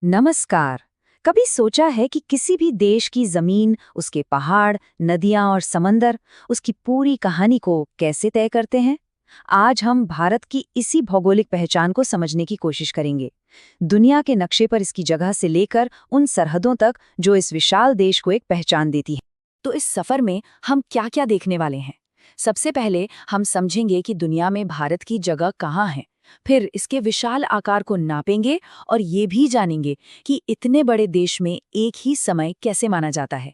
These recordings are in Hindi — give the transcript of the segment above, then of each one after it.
नमस्कार। कभी सोचा है कि किसी भी देश की जमीन, उसके पहाड़, नदियां और समंदर उसकी पूरी कहानी को कैसे तय करते हैं? आज हम भारत की इसी भौगोलिक पहचान को समझने की कोशिश करेंगे। दुनिया के नक्शे पर इसकी जगह से लेकर उन सरहदों तक जो इस विशाल देश को एक पहचान देती है। तो इस सफर में हम क्या-क्या देखने वाले हैं? सबसे पहले हम समझेंगे कि दुनिया में भारत की जगह कहाँ है। फिर इसके विशाल आकार को नापेंगे और ये भी जानेंगे कि इतने बड़े देश में एक ही समय कैसे माना जाता है।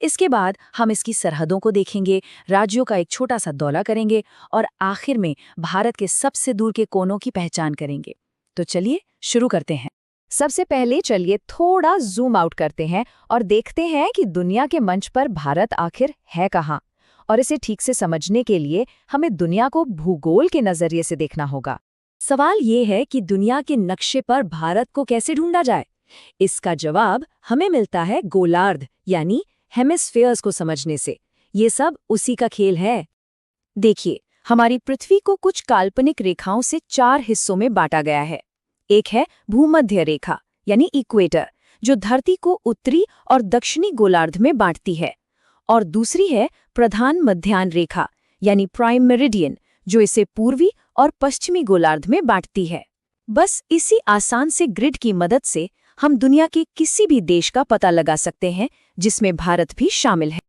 इसके बाद हम इसकी सरहदों को देखेंगे, राज्यों का एक छोटा सा दौरा करेंगे और आखिर में भारत के सबसे दूर के कोनों की पहचान करेंगे। तो चलिए शुरू करते हैं। सबसे पहले चलिए थोड़ा जूम आउट करते हैं और देखते हैं कि दुनिया के मंच पर भारत आखिर है कहाँ। और इसे ठीक से समझने के लिए हमें दुनिया को भूगोल के नजरिए से देखना होगा। सवाल ये है कि दुनिया के नक्शे पर भारत को कैसे ढूंढा जाए। इसका जवाब हमें मिलता है गोलार्ध यानी हेमिस्फीयर्स को समझने से। ये सब उसी का खेल है। देखिए, हमारी पृथ्वी को कुछ काल्पनिक रेखाओं से 4 हिस्सों में बांटा गया है। एक है भूमध्य रेखा यानी इक्वेटर, जो धरती को उत्तरी और दक्षिणी गोलार्ध में बांटती है। और दूसरी है प्रधान मध्याह्न रेखा यानी प्राइम मेरिडियन, जो इसे पूर्वी और पश्चिमी गोलार्ध में बांटती है। बस इसी आसान से ग्रिड की मदद से हम दुनिया के किसी भी देश का पता लगा सकते हैं, जिसमें भारत भी शामिल है।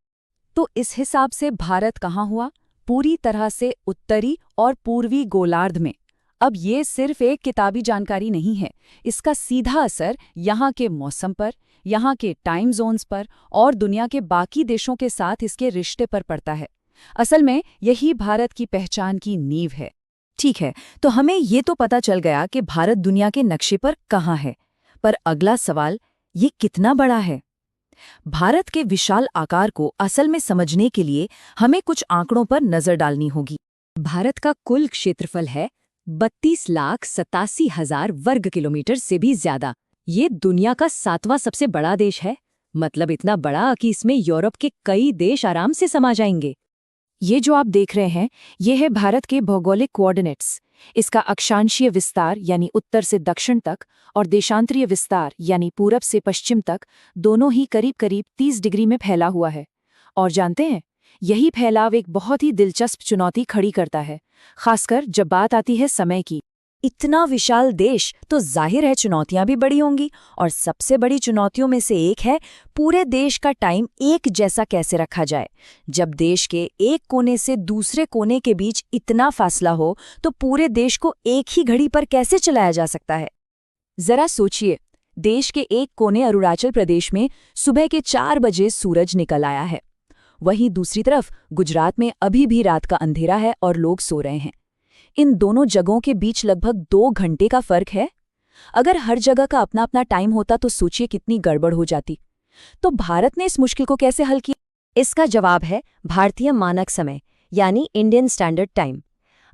तो इस हिसाब से भारत कहाँ हुआ? पूरी तरह से उत्तरी और पूर्वी गोलार्ध में। अब ये सिर्फ एक किताबी जानकारी नहीं है, इसका सीधा असर यहाँ के मौसम पर, यहाँ के टाइम जोन्स पर और दुनिया के बाकी देशों के साथ इसके रिश्ते पर पड़ता है। असल में यही भारत की पहचान की नींव है। ठीक है, तो हमें ये तो पता चल गया कि भारत दुनिया के नक्शे पर कहाँ है, पर अगला सवाल, ये कितना बड़ा है? भारत के विशाल आकार को असल में समझने के लिए हमें कुछ आंकड़ों पर नजर डालनी होगी। भारत का कुल क्षेत्रफल है 32,87,000 वर्ग किलोमीटर से भी ज्यादा। ये दुनिया का 7वां सबसे बड़ा देश है। मतलब इतना बड़ा कि इसमें यूरोप के कई देश आराम से समा जाएंगे। ये जो आप देख रहे हैं, ये है भारत के भौगोलिक कोऑर्डिनेट्स। इसका अक्षांशीय विस्तार यानी उत्तर से दक्षिण तक और देशांतरीय विस्तार यानी पूरब से पश्चिम तक दोनों ही करीब-करीब 30 डिग्री में फैला हुआ है। और जानते हैं, यही फैलाव एक बहुत ही दिलचस्प चुनौती खड़ी करता है, खासकर जब बात आती है समय की। इतना विशाल देश तो जाहिर है चुनौतियां भी बड़ी होंगी, और सबसे बड़ी चुनौतियों में से एक है पूरे देश का टाइम एक जैसा कैसे रखा जाए। जब देश के एक कोने से दूसरे कोने के बीच इतना फासला हो, तो पूरे देश को एक ही घड़ी पर कैसे चलाया जा सकता है? जरा सोचिए, देश के एक कोने अरुणाचल प्रदेश में सुबह के 4 बजे सूरज निकल आया है। वहीं दूसरी तरफ गुजरात में अभी भी रात का अंधेरा है और लोग सो रहे हैं। इन दोनों जगहों के बीच लगभग 2 घंटे का फर्क है। अगर हर जगह का अपना अपना टाइम होता तो सोचिए कितनी गड़बड़ हो जाती। तो भारत ने इस मुश्किल को कैसे हल किया? इसका जवाब है भारतीय मानक समय यानी इंडियन स्टैंडर्ड टाइम।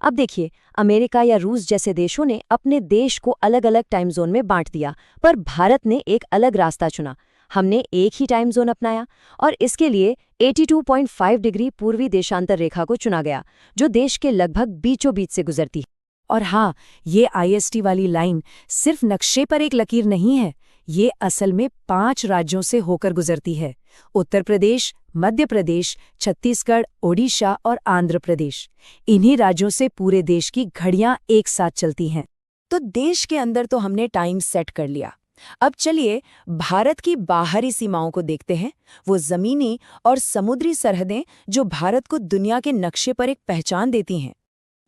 अब देखिए, अमेरिका या रूस जैसे देशों ने अपने देश को अलग अलग टाइम जोन में बांट दिया, पर भारत ने एक अलग रास्ता चुना। हमने एक ही टाइम जोन अपनाया और इसके लिए 82.5 डिग्री पूर्वी देशांतर रेखा को चुना गया, जो देश के लगभग बीचों बीच से गुजरती है। और हाँ, ये IST वाली लाइन सिर्फ नक्शे पर एक लकीर नहीं है, ये असल में 5 राज्यों से होकर गुजरती है: उत्तर प्रदेश, मध्य प्रदेश, छत्तीसगढ़, ओडिशा और आंध्र प्रदेश। इन्हीं राज्यों से पूरे देश की घड़ियां एक साथ चलती हैं। तो देश के अंदर तो हमने टाइम सेट कर लिया। अब चलिए भारत की बाहरी सीमाओं को देखते हैं, वो जमीनी और समुद्री सरहदें जो भारत को दुनिया के नक्शे पर एक पहचान देती हैं।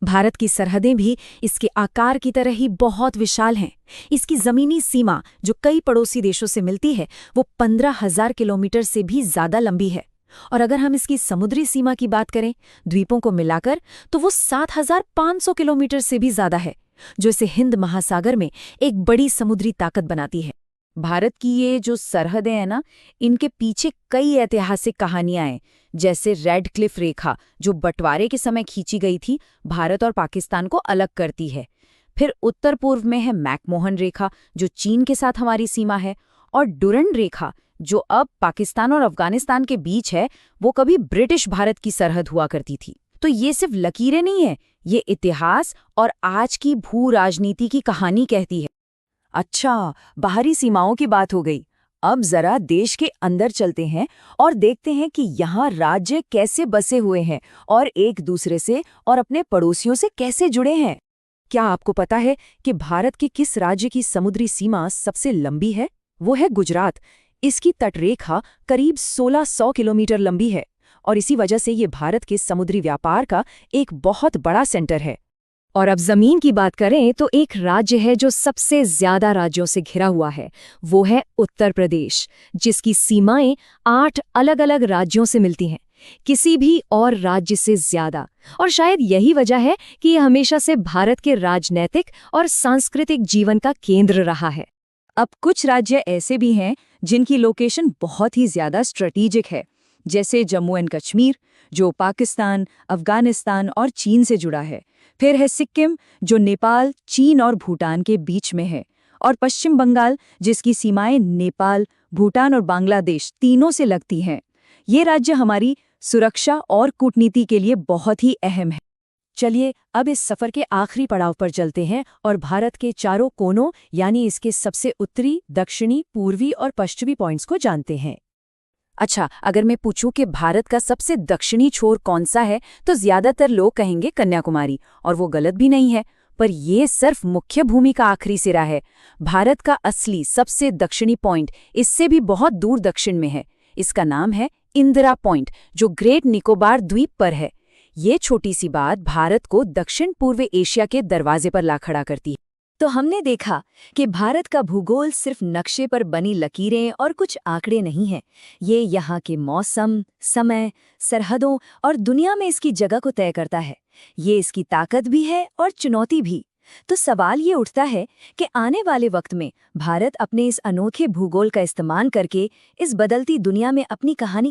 भारत की सरहदें भी इसके आकार की तरह ही बहुत विशाल हैं। इसकी जमीनी सीमा जो कई पड़ोसी देशों से मिलती है, वो 15,000 किलोमीटर से भी ज्यादा लंबी है। और अगर हम इसकी समुद्री सीमा की बात करें, द्वीपों को मिलाकर, तो वो 7,500 किलोमीटर से भी ज्यादा है, जो इसे हिंद महासागर में एक बड़ी समुद्री ताकत बनाती है। भारत की ये जो सरहदें हैं ना, इनके पीछे कई ऐतिहासिक कहानियां हैं, जैसे रेड क्लिफ रेखा जो बंटवारे के समय खींची गई थी, भारत और पाकिस्तान को अलग करती है। फिर उत्तर पूर्व में है मैकमोहन रेखा जो चीन के साथ हमारी सीमा है, और डुरंड रेखा जो अब पाकिस्तान और अफगानिस्तान के बीच है, वो कभी ब्रिटिश भारत की सरहद हुआ करती थी। तो ये सिर्फ लकीरें नहीं है, ये इतिहास और आज की भू राजनीति की कहानी कहती है। अच्छा, बाहरी सीमाओं की बात हो गई। अब जरा देश के अंदर चलते हैं और देखते हैं कि यहाँ राज्य कैसे बसे हुए हैं और एक दूसरे से और अपने पड़ोसियों से कैसे जुड़े हैं। क्या आपको पता है कि भारत के किस राज्य की समुद्री सीमा सबसे लंबी है? वो है गुजरात। इसकी तटरेखा करीब 1600 किलोमीटर लंबी है और इसी वजह से ये भारत के समुद्री व्यापार का एक बहुत बड़ा सेंटर है। और अब जमीन की बात करें तो एक राज्य है जो सबसे ज्यादा राज्यों से घिरा हुआ है। वो है उत्तर प्रदेश, जिसकी सीमाएं 8 अलग-अलग राज्यों से मिलती हैं, किसी भी और राज्य से ज्यादा। और शायद यही वजह है कि यह हमेशा से भारत के राजनीतिक और सांस्कृतिक जीवन का केंद्र रहा है। अब कुछ राज्य ऐसे भी हैं जिनकी लोकेशन बहुत ही ज्यादा स्ट्रेटेजिक है, जैसे जम्मू एंड कश्मीर, जो पाकिस्तान, अफगानिस्तान और चीन से जुड़ा है। फिर है सिक्किम, जो नेपाल, चीन और भूटान के बीच में है। और पश्चिम बंगाल, जिसकी सीमाएं नेपाल, भूटान और बांग्लादेश तीनों से लगती हैं। ये राज्य हमारी सुरक्षा और कूटनीति के लिए बहुत ही अहम है। चलिए अब इस सफर के आखिरी पड़ाव पर चलते हैं और भारत के चारों कोनों यानी इसके सबसे उत्तरी, दक्षिणी, पूर्वी और पश्चिमी पॉइंट्स को जानते हैं। अच्छा, अगर मैं पूछूं कि भारत का सबसे दक्षिणी छोर कौन सा है, तो ज्यादातर लोग कहेंगे कन्याकुमारी, और वो गलत भी नहीं है। पर ये सिर्फ मुख्य भूमि का आखिरी सिरा है। भारत का असली सबसे दक्षिणी पॉइंट इससे भी बहुत दूर दक्षिण में है। इसका नाम है इंदिरा पॉइंट, जो ग्रेट निकोबार द्वीप पर है। ये छोटी सी बात भारत को दक्षिण पूर्व एशिया के दरवाजे पर ला खड़ा करती है। तो हमने देखा कि भारत का भूगोल सिर्फ नक्शे पर बनी लकीरें और कुछ आंकड़े नहीं हैं। ये यहाँ के मौसम, समय, सरहदों और दुनिया में इसकी जगह को तय करता है। ये इसकी ताकत भी है और चुनौती भी। तो सवाल ये उठता है कि आने वाले वक्त में भारत अपने इस अनोखे भूगोल का इस्तेमाल करके इस बदलती दुनिया में अपनी कहानी